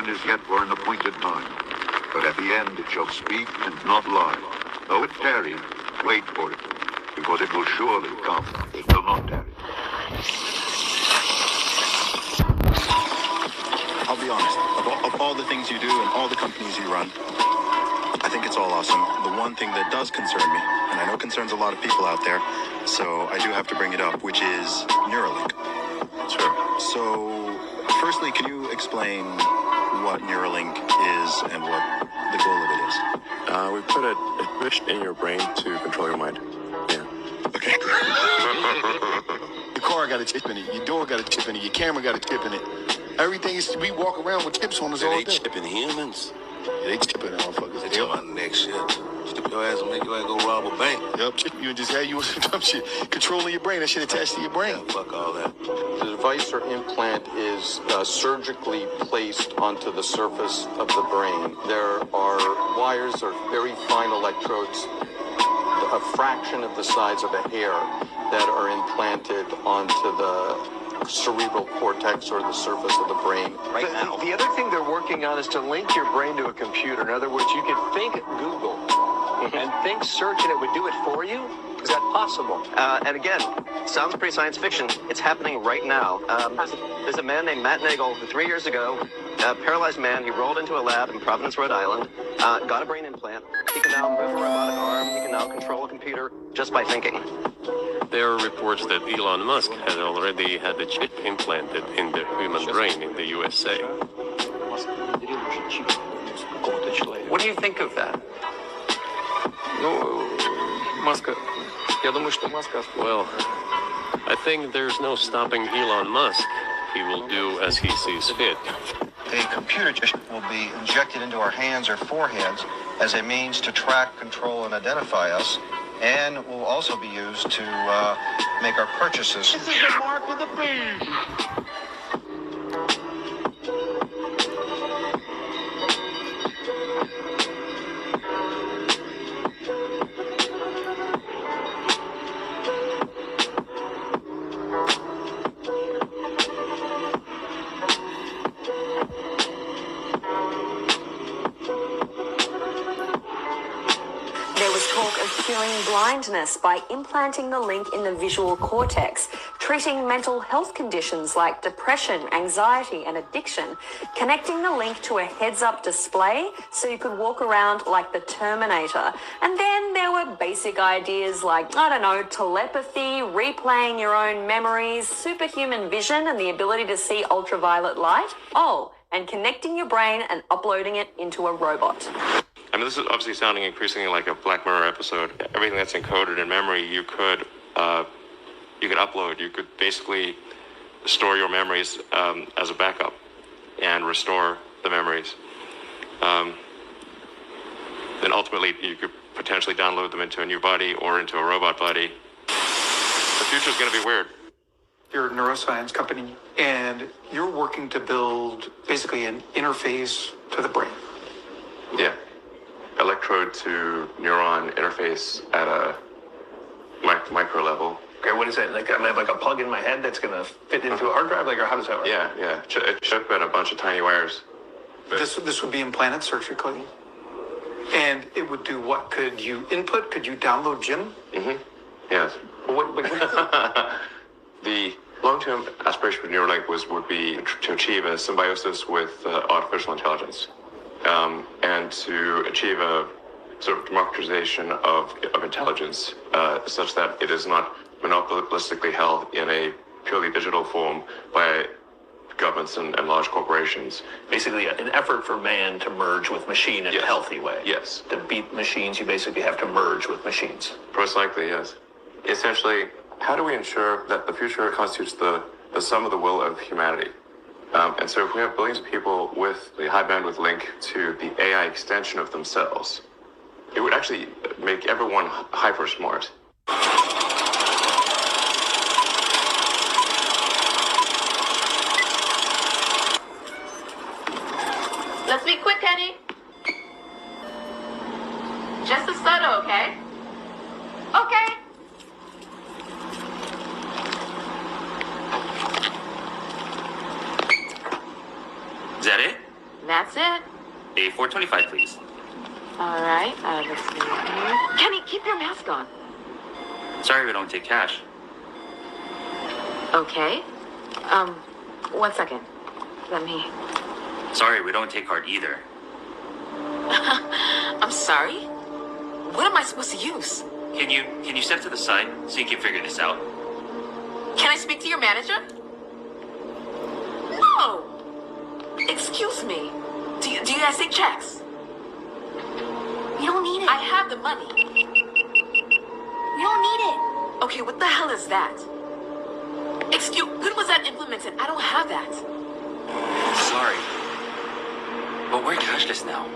return is yet for an appointed time. But at the end it shall speak and not lie. Though it tarry, wait for it, because it will surely come. It will not tarry. I'll be honest, of all the things you do and all the companies you run, I think it's all awesome. The one thing that does concern me, and I know concerns a lot of people out there, so I do have to bring it up, which is Neuralink. Sure. So, firstly, can you explain what Neuralink is and what the goal of it is? We put a chip in your brain to control your mind. Yeah. Okay. Your car got a chip in it. Your door got a chip in it. Your camera got a chip in it. Everything is, we walk around with chips on us all day. They chipping humans. Yeah, they chipping motherfuckers. They talking about next shit. Chip your ass and make your ass go rob a bank. Yep, chip you and just have you with some dumb shit. Controlling your brain. That shit attached to your brain. Yeah, fuck all that. The device or implant is surgically placed onto the surface of the brain. There are wires or very fine electrodes, a fraction of the size of a hair, that are implanted onto the cerebral cortex or the surface of the brain. Right now. The other thing they're working on is to link your brain to a computer. In other words, you could think Google and think search and it would do it for you. Is that possible? And again, sounds pretty science fiction. It's happening right now. There's a man named Matt Nagel who 3 years ago, a paralyzed man, he rolled into a lab in Providence, Rhode Island, got a brain implant. He can now move a robotic arm. He can now control a computer just by thinking. There are reports that Elon Musk has already had the chip implanted in the human brain in the USA. What do you think of that? Well, I think there's no stopping Elon Musk. He will do as he sees fit. A computer chip will be injected into our hands or foreheads as a means to track, control, and identify us, and will also be used to make our purchases. This is the mark of the beast. There was talk of curing blindness by implanting the link in the visual cortex, treating mental health conditions like depression, anxiety, and addiction, connecting the link to a heads-up display so you could walk around like the Terminator. And then there were basic ideas like, I don't know, telepathy, replaying your own memories, superhuman vision, and the ability to see ultraviolet light. Oh, and connecting your brain and uploading it into a robot. I mean, this is obviously sounding increasingly like a Black Mirror episode. Everything that's encoded in memory, you could upload. You could basically store your memories as a backup and restore the memories. Then ultimately, you could potentially download them into a new body or into a robot body. The future is going to be weird. You're a neuroscience company, and you're working to build basically an interface to the brain. Yeah. Electrode to neuron interface at a micro level. Okay, what is that? Like I have like a plug in my head that's gonna fit into a hard drive, like, or how does that work? Yeah. A chip and a bunch of tiny wires. This would be implanted surgically, and it would do what? Could you input? Could you download Jim? Mm-hmm. Yes. What The long-term aspiration for Neuralink would be to achieve a symbiosis with artificial intelligence, and to achieve a sort of democratization of intelligence, such that it is not monopolistically held in a purely digital form by governments and large corporations. Basically, an effort for man to merge with machine in a healthy way. Yes. To beat machines, you basically have to merge with machines. Most likely, yes. Essentially, how do we ensure that the future constitutes the sum of the will of humanity? And so if we have billions of people with the high bandwidth link to the AI extension of themselves, it would actually make everyone hyper smart. Let's be quick, Kenny. Just a soda, okay? Okay. Is that it? That's That's it. A 425, please. All right. Let's see. Kenny, keep your mask on. Sorry, we don't take cash. Okay. 1 second. Let me. Sorry, we don't take card either. I'm sorry? What am I supposed to use? Can you step to the side so you can figure this out? Can I speak to your manager? No! Excuse me. Do you guys take checks? You don't need it. I have the money. You don't need it. Okay, what the hell is that? Excuse, when was that implemented? I don't have that. Sorry. But we're cashless now.